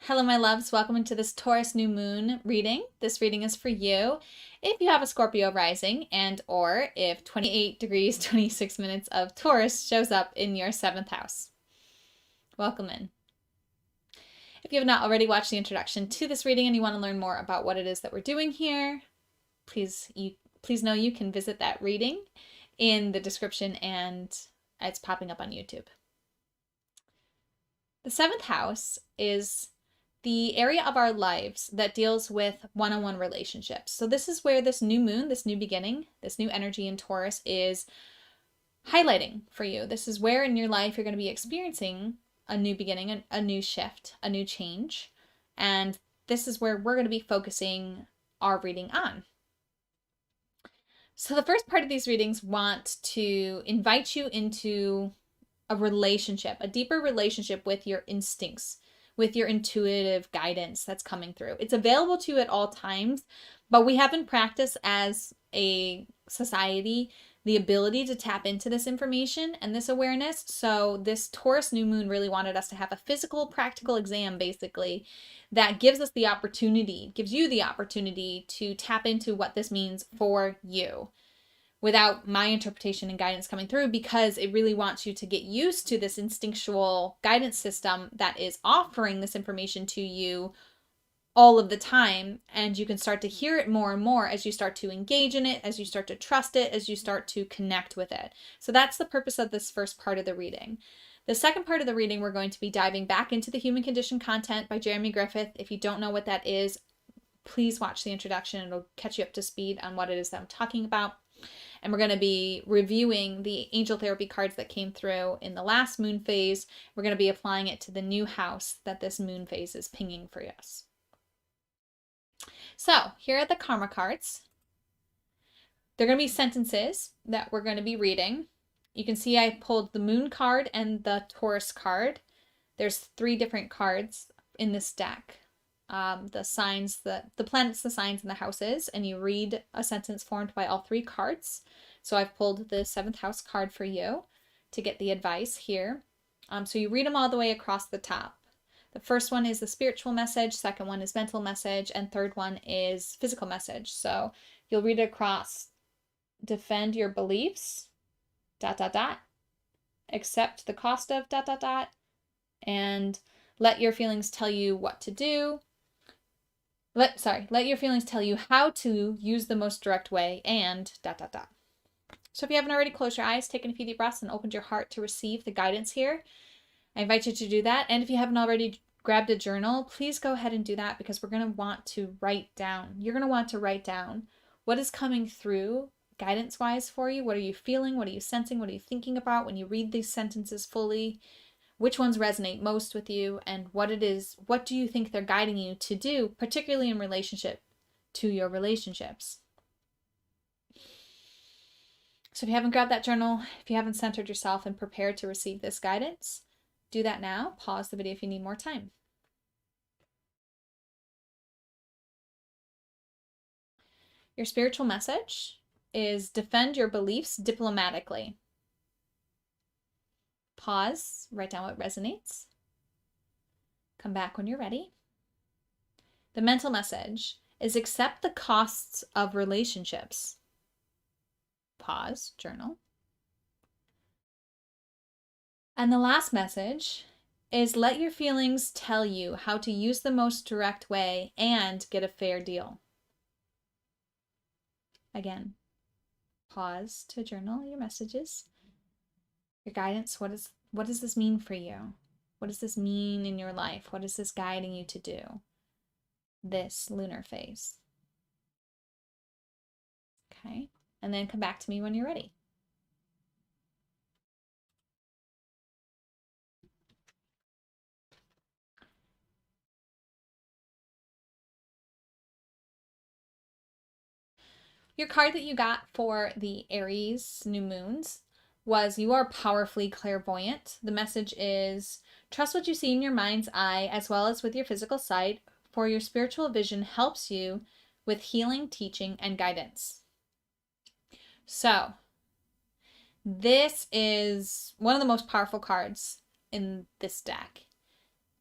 Hello, my loves. Welcome into this Taurus new moon reading. This reading is for you if you have a Scorpio rising and or if 28 degrees, 26 minutes of Taurus shows up in your 7th house. Welcome in. If you have not already watched the introduction to this reading and you want to learn more about what it is that we're doing here, please know you can visit that reading in the description and it's popping up on YouTube. The 7th house is the area of our lives that deals with one-on-one relationships. So this is where this new moon, this new beginning, this new energy in Taurus is highlighting for you. This is where in your life you're going to be experiencing a new beginning, a new shift, a new change. And this is where we're going to be focusing our reading on. So the first part of these readings want to invite you into a relationship, a deeper relationship with your instincts, with your intuitive guidance that's coming through. It's available to you at all times, but we haven't practiced as a society the ability to tap into this information and this awareness. So this Taurus new moon really wanted us to have a physical, practical exam, basically, that gives us the opportunity, gives you the opportunity to tap into what this means for you, without my interpretation and guidance coming through, because it really wants you to get used to this instinctual guidance system that is offering this information to you all of the time. And you can start to hear it more and more as you start to engage in it, as you start to trust it, as you start to connect with it. So that's the purpose of this first part of the reading. The second part of the reading, we're going to be diving back into the Human Condition content by Jeremy Griffith. If you don't know what that is, please watch the introduction. It'll catch you up to speed on what it is that I'm talking about. And we're going to be reviewing the angel therapy cards that came through in the last moon phase. We're going to be applying it to the new house that this moon phase is pinging for us. So here are the karma cards. They're going to be sentences that we're going to be reading. You can see I pulled the moon card and the Taurus card. There's 3 different cards in this deck. The signs, the planets, the signs, and the houses, and you read a sentence formed by all 3 cards. So I've pulled the 7th house card for you to get the advice here. So you read them all the way across the top. The first one is the spiritual message, second one is mental message, and third one is physical message. So you'll read it across. Defend your beliefs, ... accept the cost of ... and let your feelings tell you what to do. Let your feelings tell you how to use the most direct way, and ... So if you haven't already, close your eyes, taken a few deep breaths, and opened your heart to receive the guidance here. I invite you to do that. And if you haven't already grabbed a journal, please go ahead and do that, because we're going to want to write down. You're going to want to write down what is coming through guidance-wise for you. What are you feeling? What are you sensing? What are you thinking about when you read these sentences fully? Which ones resonate most with you, and what do you think they're guiding you to do, particularly in relationship to your relationships? So if you haven't grabbed that journal, if you haven't centered yourself and prepared to receive this guidance, do that now. Pause the video if you need more time. Your spiritual message is defend your beliefs diplomatically. Pause, write down what resonates. Come back when you're ready. The mental message is accept the costs of relationships. Pause, journal. And the last message is let your feelings tell you how to use the most direct way and get a fair deal. Again, pause to journal your messages. Your guidance, what does this mean for you? What does this mean in your life? What is this guiding you to do this lunar phase? Okay, and then come back to me when you're ready. Your card that you got for the Aries new moons was you are powerfully clairvoyant. The message is trust what you see in your mind's eye as well as with your physical sight, for your spiritual vision helps you with healing, teaching, and guidance. So this is one of the most powerful cards in this deck.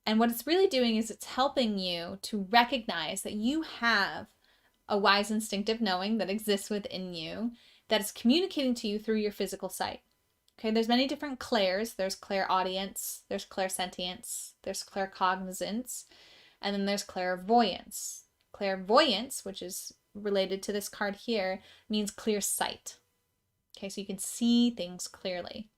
And what it's really doing is it's helping you to recognize that you have a wise instinctive knowing that exists within you that is communicating to you through your physical sight. Okay, there's many different clairs. There's clairaudience, there's clairsentience, there's claircognizance, and then there's clairvoyance. Clairvoyance, which is related to this card here, means clear sight. Okay, so you can see things clearly.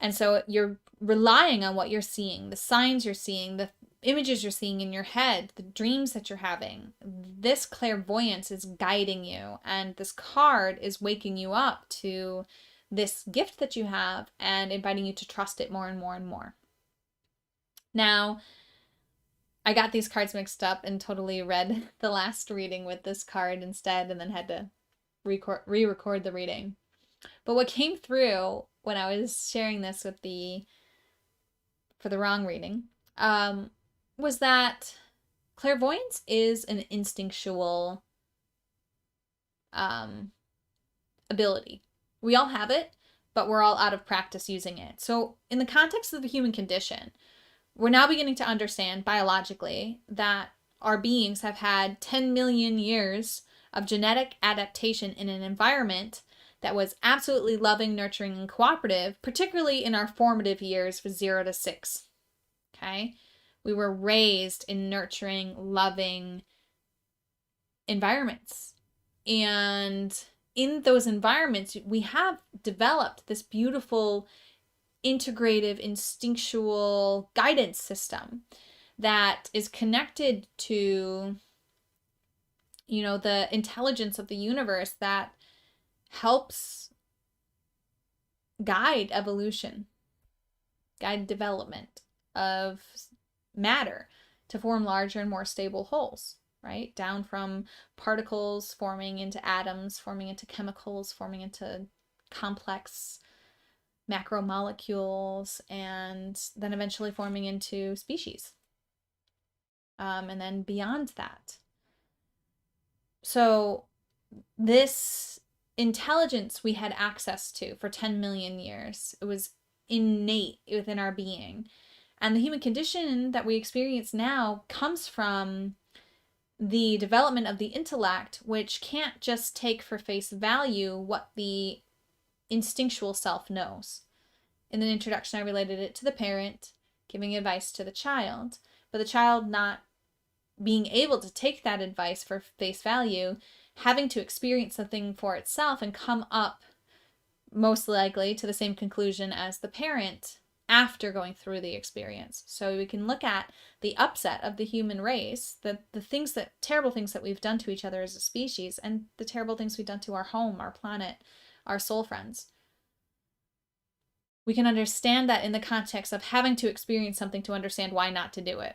And so you're relying on what you're seeing, the signs you're seeing, the images you're seeing in your head, the dreams that you're having. This clairvoyance is guiding you, and this card is waking you up to this gift that you have and inviting you to trust it more and more and more. Now, I got these cards mixed up and totally read the last reading with this card instead, and then had to re-record the reading. But what came through when I was sharing this with for the wrong reading, was that clairvoyance is an instinctual ability. We all have it, but we're all out of practice using it. So in the context of the human condition, we're now beginning to understand biologically that our beings have had 10 million years of genetic adaptation in an environment that was absolutely loving, nurturing, and cooperative, particularly in our formative years from 0 to 6. Okay? We were raised in nurturing, loving environments. And in those environments, we have developed this beautiful, integrative, instinctual guidance system that is connected to, the intelligence of the universe that helps guide evolution, guide development of matter to form larger and more stable wholes, right? Down from particles forming into atoms, forming into chemicals, forming into complex macromolecules, and then eventually forming into species. And then beyond that. So this intelligence we had access to for 10 million years. It was innate within our being. And the human condition that we experience now comes from the development of the intellect, which can't just take for face value what the instinctual self knows. In the introduction, I related it to the parent giving advice to the child, but the child not being able to take that advice for face value, having to experience the thing for itself and come up most likely to the same conclusion as the parent after going through the experience. So we can look at the upset of the human race, the terrible things that we've done to each other as a species, and the terrible things we've done to our home, our planet, our soul friends. We can understand that in the context of having to experience something to understand why not to do it.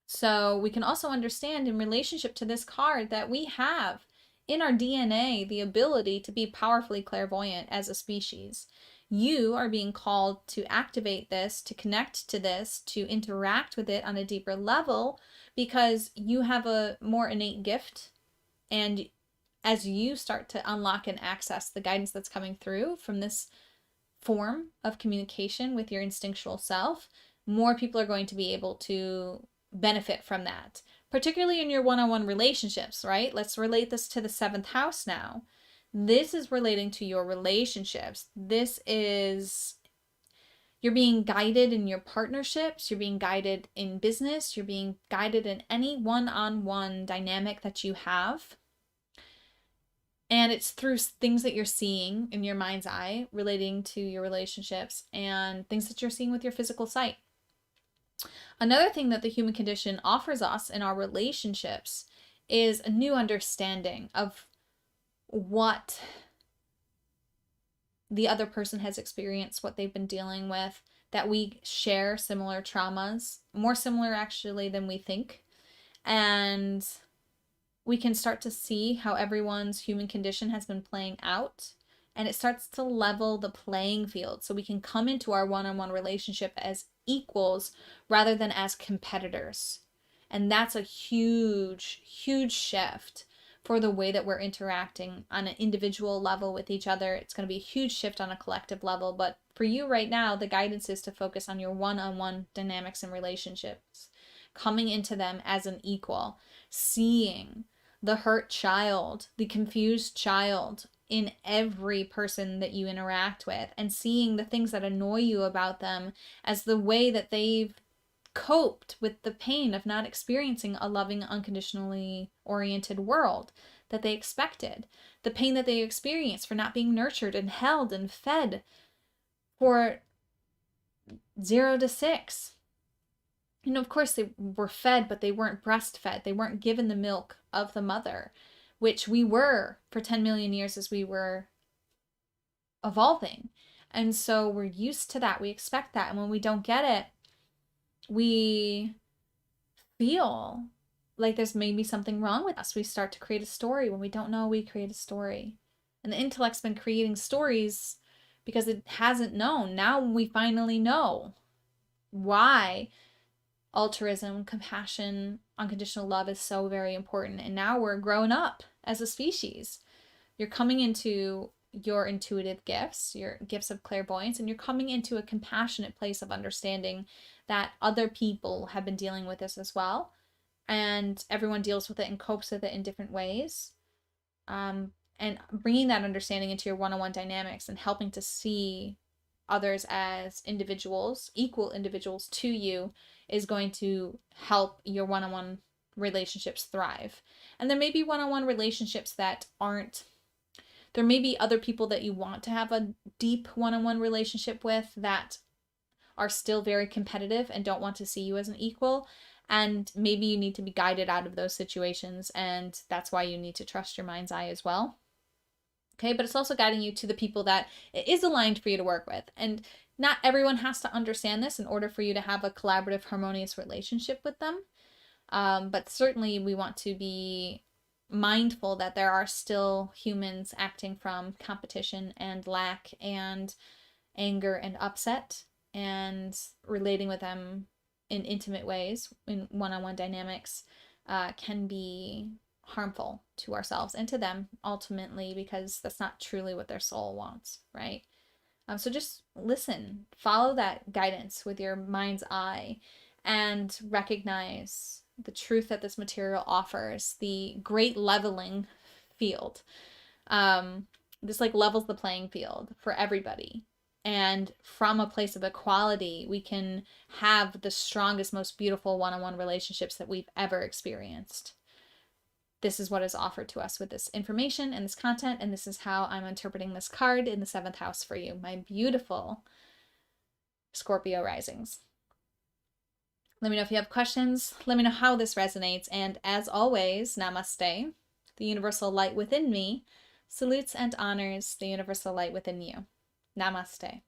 So we can also understand in relationship to this card that we have in our DNA the ability to be powerfully clairvoyant as a species. You are being called to activate this, to connect to this, to interact with it on a deeper level, because you have a more innate gift. And as you start to unlock and access the guidance that's coming through from this form of communication with your instinctual self, more people are going to be able to benefit from that, particularly in your one-on-one relationships, right? Let's relate this to the 7th house now. This is relating to your relationships. You're being guided in your partnerships, you're being guided in business, you're being guided in any one-on-one dynamic that you have. And it's through things that you're seeing in your mind's eye relating to your relationships and things that you're seeing with your physical sight. Another thing that the human condition offers us in our relationships is a new understanding of what the other person has experienced, what they've been dealing with, that we share similar traumas, more similar actually than we think. And we can start to see how everyone's human condition has been playing out. And it starts to level the playing field so we can come into our one-on-one relationship as equals rather than as competitors. And that's a huge, huge shift for the way that we're interacting on an individual level with each other. It's going to be a huge shift on a collective level. But for you right now, the guidance is to focus on your one-on-one dynamics and relationships, coming into them as an equal, seeing the hurt child, the confused child in every person that you interact with, and seeing the things that annoy you about them as the way that they've coped with the pain of not experiencing a loving, unconditionally oriented world that they expected, the pain that they experienced for not being nurtured and held and fed for 0 to 6. You know, of course they were fed, but they weren't breastfed. They weren't given the milk of the mother, which we were for 10 million years as we were evolving. And so we're used to that. We expect that. And when we don't get it, we feel like there's maybe something wrong with us. We start to create a story. When we don't know, we create a story. And the intellect's been creating stories because it hasn't known. Now we finally know why altruism, compassion, unconditional love is so very important. And now we're growing up as a species. You're coming into your intuitive gifts, your gifts of clairvoyance, and you're coming into a compassionate place of understanding that other people have been dealing with this as well. And everyone deals with it and copes with it in different ways. And bringing that understanding into your one-on-one dynamics and helping to see others as individuals, equal individuals to you, is going to help your one-on-one relationships thrive. And there may be one-on-one relationships that aren't, there may be other people that you want to have a deep one-on-one relationship with that are still very competitive and don't want to see you as an equal. And maybe you need to be guided out of those situations. And that's why you need to trust your mind's eye as well. Okay, but it's also guiding you to the people that it is aligned for you to work with. And not everyone has to understand this in order for you to have a collaborative, harmonious relationship with them. But certainly we want to be mindful that there are still humans acting from competition and lack and anger and upset, and relating with them in intimate ways, in one-on-one dynamics, can be harmful to ourselves and to them ultimately, because that's not truly what their soul wants, right? So just listen, follow that guidance with your mind's eye, and recognize the truth that this material offers, the great leveling field. This like levels the playing field for everybody. And from a place of equality, we can have the strongest, most beautiful one-on-one relationships that we've ever experienced. This is what is offered to us with this information and this content, and this is how I'm interpreting this card in the 7th house for you, my beautiful Scorpio risings. Let me know if you have questions. Let me know how this resonates. And as always, namaste. The universal light within me salutes and honors the universal light within you. Namaste.